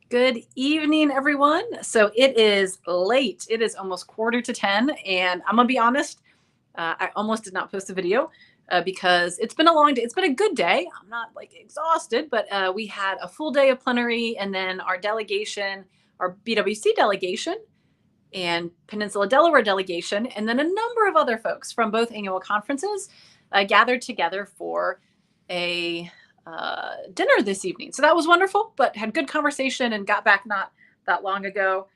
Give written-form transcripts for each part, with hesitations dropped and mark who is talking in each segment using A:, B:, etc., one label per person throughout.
A: Good evening, everyone. So it is late. It is almost 9:45, and I'm gonna be honest. I almost did not post a video because it's been a long day. It's been a good day. I'm not like exhausted, but we had a full day of plenary, and then our delegation, our BWC delegation, and Peninsula Delaware delegation, and then a number of other folks from both annual conferences gathered together for a dinner this evening. So that was wonderful, but had good conversation and got back not that long ago.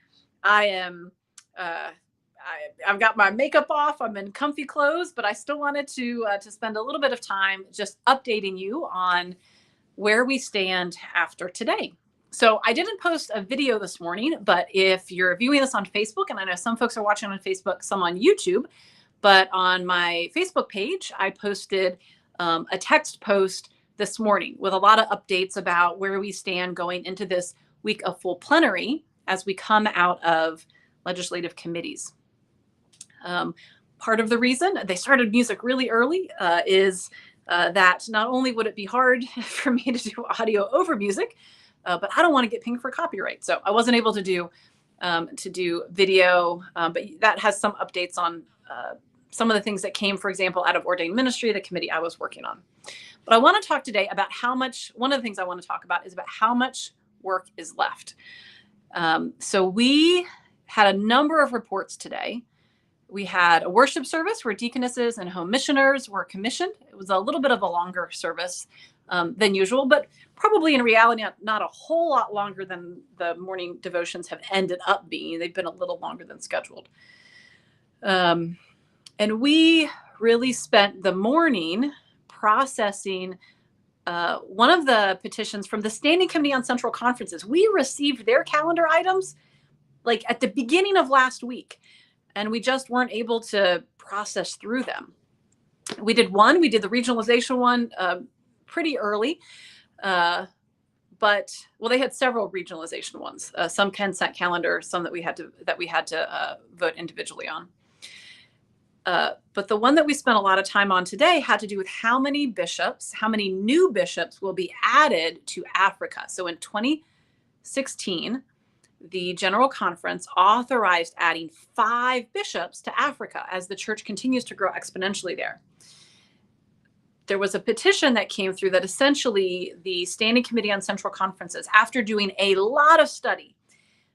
A: I am, uh, I've got my makeup off. I'm in comfy clothes, but I still wanted to spend a little bit of time just updating you on where we stand after today. So I didn't post a video this morning, but if you're viewing this on Facebook, and I know some folks are watching on Facebook, some on YouTube, but on my Facebook page, I posted a text post this morning with a lot of updates about where we stand going into this week of full plenary as we come out of legislative committees. Part of the reason they started music really early is that not only would it be hard for me to do audio over music, but I don't want to get pinged for copyright. So I wasn't able to do video, but that has some updates on some of the things that came, for example, out of ordained ministry, the committee I was working on. But I want to talk today about one of the things I want to talk about is about how much work is left. So we had a number of reports today. We had a worship service where deaconesses and home missioners were commissioned. It was a little bit of a longer service than usual, but probably in reality, not a whole lot longer than the morning devotions have ended up being. They've been a little longer than scheduled. And we really spent the morning processing one of the petitions from the Standing Committee on Central Conferences. We received their calendar items like at the beginning of last week, and we just weren't able to process through them. We did the regionalization one pretty early, but they had several regionalization ones, some consent calendar, some that we had to vote individually on. But the one that we spent a lot of time on today had to do with how many new bishops will be added to Africa. So in 2016, the General Conference authorized adding 5 bishops to Africa as the church continues to grow exponentially there. There was a petition that came through that essentially the Standing Committee on Central Conferences, after doing a lot of study,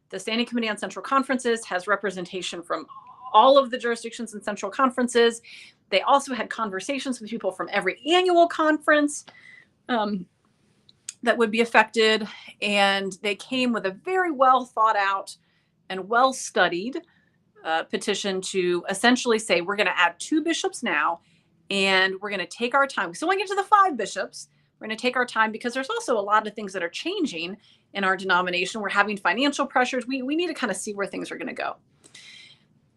A: the Standing Committee on Central Conferences has representation from all of the jurisdictions and central conferences. They also had conversations with people from every annual conference that would be affected. And they came with a very well thought out and well studied petition to essentially say, we're going to add 2 bishops now, and we're going to take our time. We still want to get to the 5 bishops. We're going to take our time because there's also a lot of things that are changing in our denomination. We're having financial pressures. We need to kind of see where things are going to go.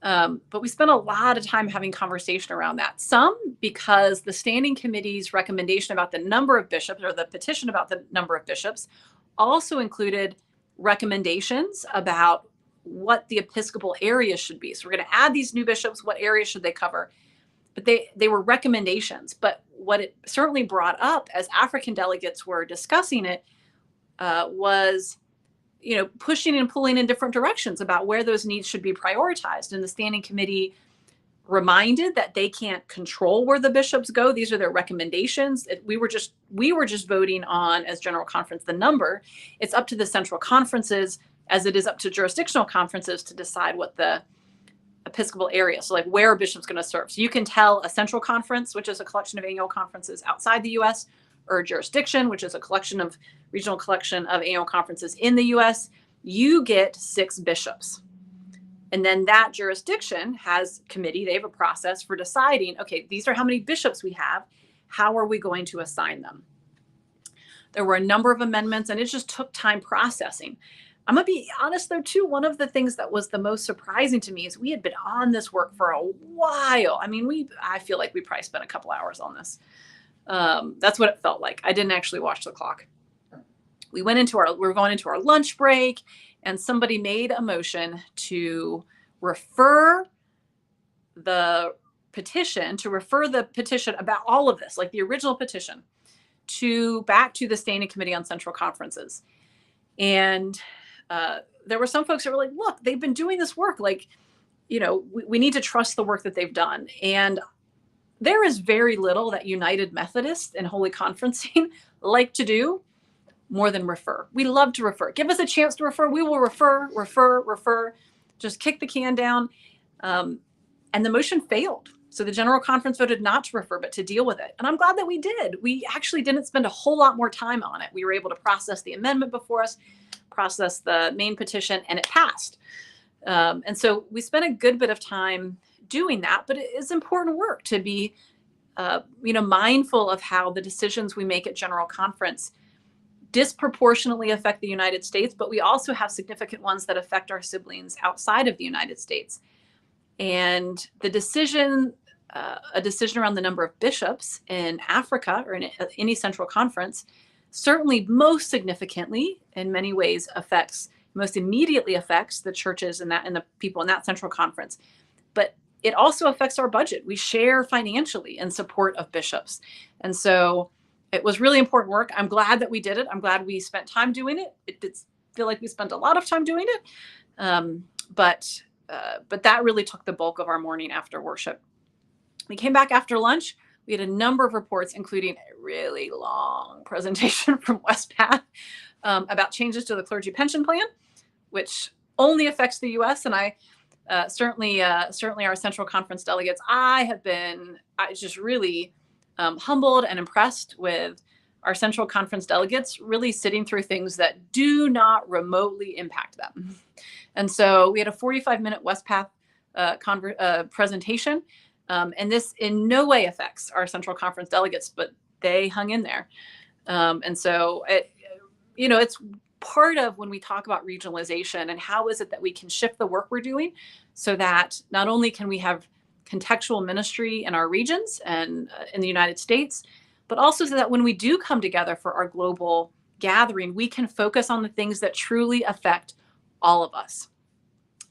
A: But we spent a lot of time having conversation around that. Some because the Standing Committee's recommendation about the number of bishops, or the petition about the number of bishops, also included recommendations about what the Episcopal area should be. So we're going to add these new bishops. What areas should they cover? But they were recommendations. But what it certainly brought up as African delegates were discussing it was pushing and pulling in different directions about where those needs should be prioritized. And the Standing Committee reminded that they can't control where the bishops go. These are their recommendations. We were just voting on, as General Conference, the number. It's up to the central conferences, as it is up to jurisdictional conferences, to decide what the Episcopal area, so like where a bishop's going to serve. So you can tell a central conference, which is a collection of annual conferences outside the U.S., or a jurisdiction, which is a regional collection of annual conferences in the U.S., you get 6 bishops. And then that jurisdiction has committee. They have a process for deciding, okay, these are how many bishops we have. How are we going to assign them? There were a number of amendments, and it just took time processing. I'm going to be honest, though, too. One of the things that was the most surprising to me is we had been on this work for a while. I mean, I feel like we probably spent a couple hours on this. That's what it felt like. I didn't actually watch the clock. We were going into our lunch break, and somebody made a motion to refer the petition about all of this, like the original petition, back to the Standing Committee on Central Conferences. And there were some folks that were like, look, they've been doing this work. Like, we need to trust the work that they've done. And there is very little that United Methodists and Holy Conferencing like to do more than refer. We love to refer. Give us a chance to refer. We will refer, just kick the can down. And the motion failed. So the General Conference voted not to refer, but to deal with it. And I'm glad that we did. We actually didn't spend a whole lot more time on it. We were able to process the amendment before us, process the main petition, and it passed. And so we spent a good bit of time doing that, but it is important work to be, mindful of how the decisions we make at General Conference disproportionately affect the United States, but we also have significant ones that affect our siblings outside of the United States. And the decision, a decision around the number of bishops in Africa or in any central conference, certainly most significantly, in many ways, most immediately affects the churches and the people in that central conference. But it also affects our budget. We share financially in support of bishops. And so it was really important work. I'm glad that we did it. I'm glad we spent time doing it. It did feel like we spent a lot of time doing it. But that really took the bulk of our morning after worship. We came back after lunch. We had a number of reports, including a really long presentation from Westpath about changes to the clergy pension plan, which only affects the U.S. And I certainly our Central Conference delegates, I just really humbled and impressed with our Central Conference delegates really sitting through things that do not remotely impact them. And so we had a 45-minute Westpath presentation, and this in no way affects our Central Conference delegates, but they hung in there. And so it's part of when we talk about regionalization and how is it that we can shift the work we're doing so that not only can we have contextual ministry in our regions and in the United States, but also so that when we do come together for our global gathering, we can focus on the things that truly affect all of us.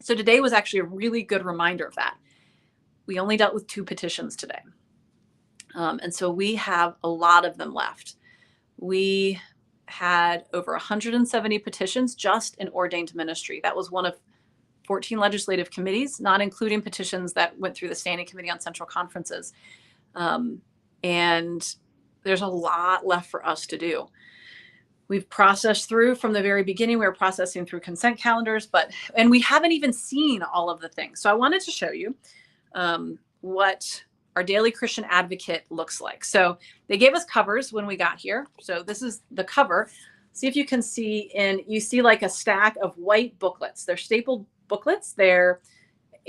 A: So today was actually a really good reminder of that. We only dealt with 2 petitions today. And so we have a lot of them left. We had over 170 petitions just in ordained ministry. That was one of 14 legislative committees, not including petitions that went through the Standing Committee on Central Conferences. And there's a lot left for us to do. We've processed through from the very beginning. We were processing through consent calendars, and we haven't even seen all of the things. So I wanted to show you what our Daily Christian Advocate looks like. So they gave us covers when we got here. So this is the cover. See if you can see, you see like a stack of white booklets. They're stapled booklets. They're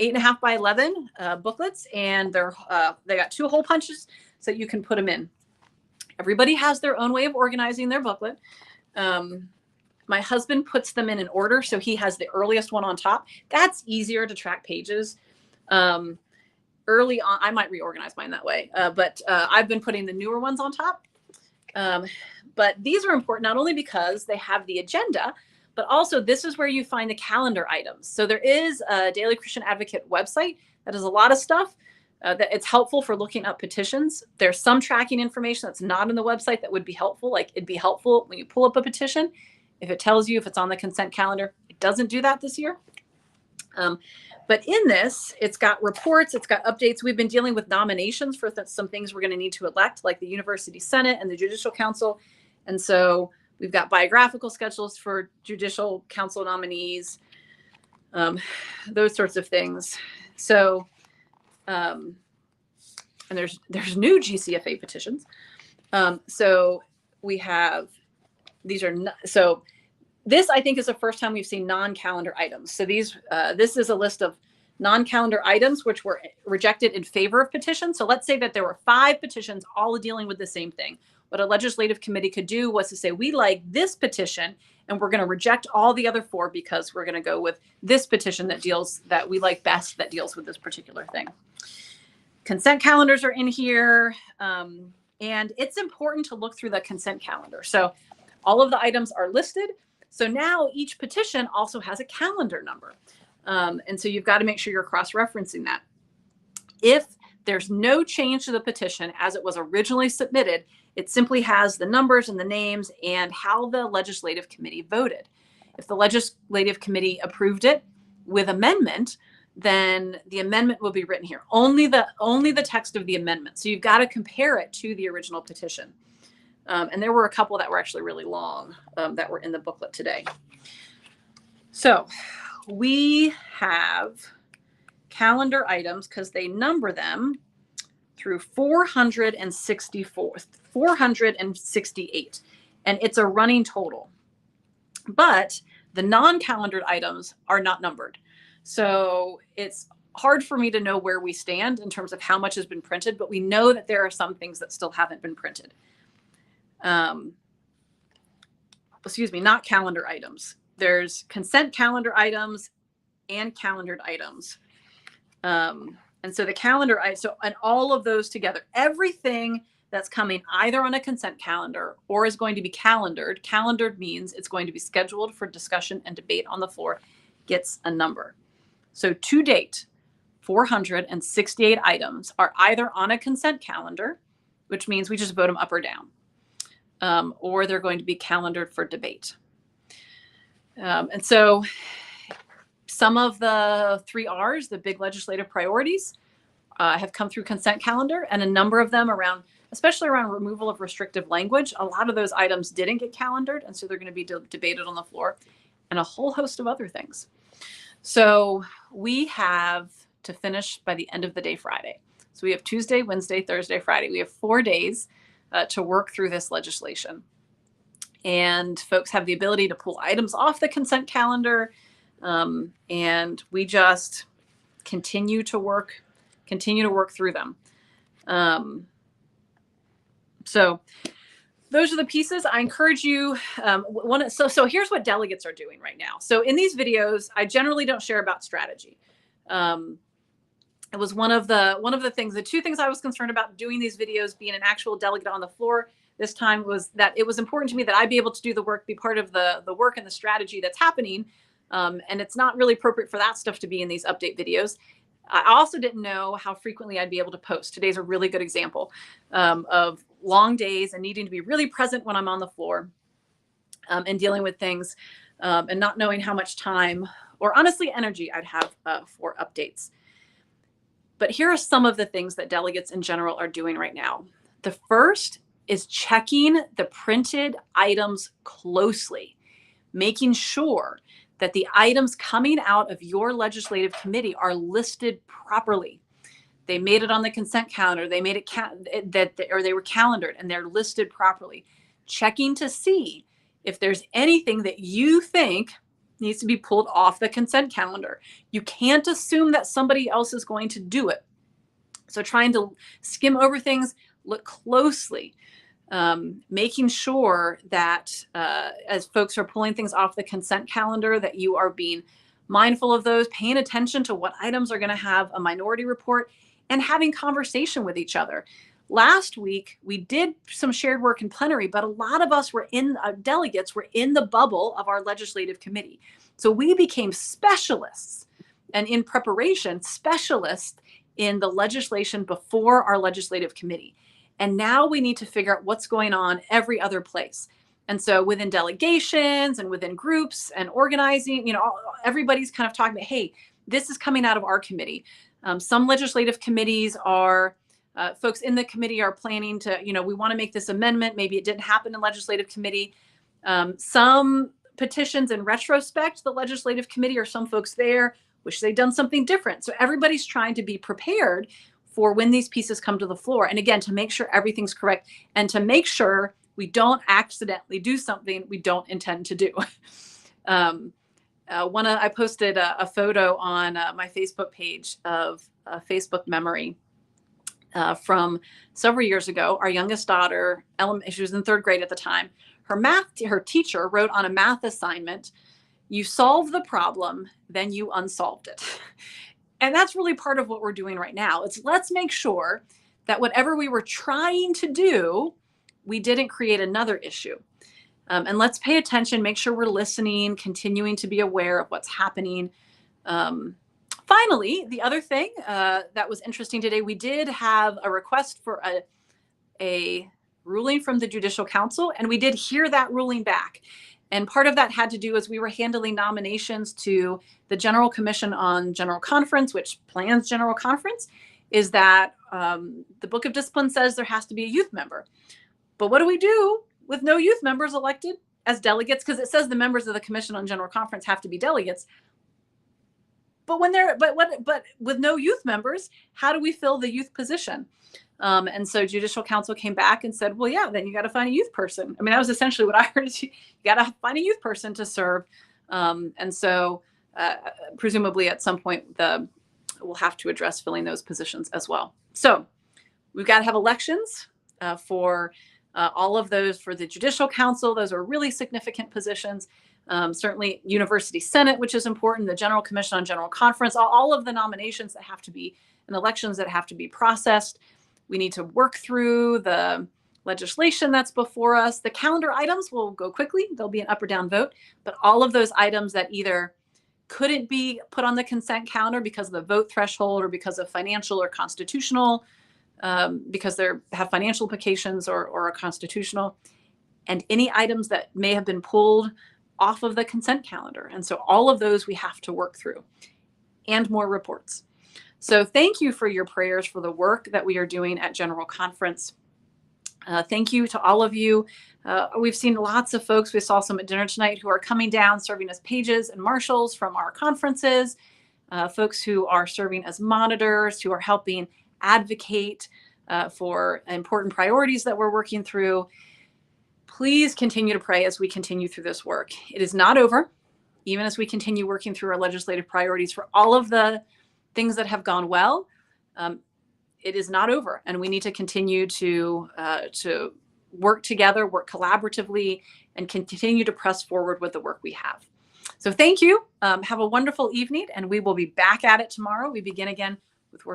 A: 8.5 by 11 booklets, and they got 2 hole punches so you can put them in. Everybody has their own way of organizing their booklet. My husband puts them in an order, so he has the earliest one on top. That's easier to track pages. Early on, I might reorganize mine that way, but I've been putting the newer ones on top. But these are important not only because they have the agenda, but also this is where you find the calendar items. So there is a Daily Christian Advocate website that has a lot of stuff that it's helpful for looking up petitions. There's some tracking information that's not in the website that would be helpful. Like it'd be helpful when you pull up a petition, if it tells you if it's on the consent calendar. It doesn't do that this year. But in this, it's got reports, it's got updates. We've been dealing with nominations for some things we're going to need to elect, like the University Senate and the Judicial Council. And so we've got biographical schedules for Judicial Council nominees, those sorts of things. So, and there's new GCFA petitions. So we have, this, I think, is the first time we've seen non-calendar items. So this is a list of non-calendar items which were rejected in favor of petitions. So let's say that there were 5 petitions all dealing with the same thing. What a legislative committee could do was to say, we like this petition and we're going to reject all the other 4 because we're going to go with this petition that we like best that deals with this particular thing. Consent calendars are in here. And it's important to look through the consent calendar. So all of the items are listed. So now each petition also has a calendar number. And so you've got to make sure you're cross-referencing that. If there's no change to the petition as it was originally submitted, it simply has the numbers and the names and how the legislative committee voted. If the legislative committee approved it with amendment, then the amendment will be written here. Only the text of the amendment. So you've got to compare it to the original petition. And there were a couple that were actually really long that were in the booklet today. So we have calendar items because they number them through 468, and it's a running total. But the non-calendared items are not numbered. So it's hard for me to know where we stand in terms of how much has been printed, but we know that there are some things that still haven't been printed. Excuse me, not calendar items. There's consent calendar items and calendared items. And so the calendar, and all of those together, everything that's coming either on a consent calendar or is going to be calendared. Calendared means it's going to be scheduled for discussion and debate on the floor, gets a number. So to date, 468 items are either on a consent calendar, which means we just vote them up or down, or they're going to be calendared for debate. And so some of the 3 R's, the big legislative priorities, have come through consent calendar, and a number of them especially around removal of restrictive language. A lot of those items didn't get calendared, and so they're going to be debated on the floor, and a whole host of other things. So we have to finish by the end of the day Friday. So we have Tuesday, Wednesday, Thursday, Friday. We have 4 days to work through this legislation. And folks have the ability to pull items off the consent calendar, and we just continue to work through them. So those are the pieces. I encourage you. So here's what delegates are doing right now. So in these videos, I generally don't share about strategy. It was one of the things, the 2 things I was concerned about doing these videos, being an actual delegate on the floor this time, was that it was important to me that I be able to do the work, be part of the work and the strategy that's happening. And it's not really appropriate for that stuff to be in these update videos. I also didn't know how frequently I'd be able to post. Today's a really good example of long days and needing to be really present when I'm on the floor and dealing with things and not knowing how much time or honestly energy I'd have for updates. But here are some of the things that delegates in general are doing right now. The first is checking the printed items closely, making sure that the items coming out of your legislative committee are listed properly. They made it on the consent calendar. They made it or they were calendared and they're listed properly. Checking to see if there's anything that you think needs to be pulled off the consent calendar. You can't assume that somebody else is going to do it. So trying to skim over things, look closely, making sure that as folks are pulling things off the consent calendar, that you are being mindful of those, paying attention to what items are going to have a minority report, and having conversation with each other. Last week, we did some shared work in plenary, but a lot of us delegates were in the bubble of our legislative committee. So we became specialists, and in preparation, specialists in the legislation before our legislative committee. And now we need to figure out what's going on every other place. And so within delegations and within groups and organizing, everybody's kind of talking about, hey, this is coming out of our committee. Some legislative committees are, folks in the committee are planning to, we want to make this amendment. Maybe it didn't happen in legislative committee. Some petitions in retrospect, the legislative committee or some folks there wish they'd done something different. So everybody's trying to be prepared for when these pieces come to the floor. And again, to make sure everything's correct and to make sure we don't accidentally do something we don't intend to do. I posted a photo on my Facebook page of a Facebook memory from several years ago. Our youngest daughter, she was in 3rd grade at the time. Her teacher wrote on a math assignment, "You solve the problem, then you unsolved it." And that's really part of what we're doing right now. Let's make sure that whatever we were trying to do, we didn't create another issue. And let's pay attention, make sure we're listening, continuing to be aware of what's happening. Finally, the other thing that was interesting today, we did have a request for a ruling from the Judicial Council, and we did hear that ruling back. And part of that had to do as we were handling nominations to the General Commission on General Conference, which plans General Conference, is that the Book of Discipline says there has to be a youth member. But what do we do with no youth members elected as delegates? Because it says the members of the Commission on General Conference have to be delegates. But with no youth members, how do we fill the youth position? And so Judicial Council came back and said, well, yeah, then you got to find a youth person. I mean, that was essentially what I heard. You got to find a youth person to serve. And so presumably at some point, we'll have to address filling those positions as well. So we've got to have elections for all of those for the Judicial Council. Those are really significant positions. Certainly University Senate, which is important, the General Commission on General Conference, all of the nominations that have to be and elections that have to be processed. We need to work through the legislation that's before us. The calendar items will go quickly. There'll be an up or down vote, but all of those items that either couldn't be put on the consent calendar because of the vote threshold or because of financial or constitutional, because they have financial implications or are constitutional, and any items that may have been pulled off of the consent calendar. And so all of those we have to work through, and more reports. So thank you for your prayers for the work that we are doing at General Conference. Thank you to all of you. We've seen lots of folks, we saw some at dinner tonight, who are coming down serving as pages and marshals from our conferences, folks who are serving as monitors, who are helping advocate for important priorities that we're working through. Please continue to pray as we continue through this work. It is not over, even as we continue working through our legislative priorities for all of the things that have gone well. It is not over, and we need to continue to work together, work collaboratively, and continue to press forward with the work we have. So thank you. Have a wonderful evening, and we will be back at it tomorrow. We begin again with work.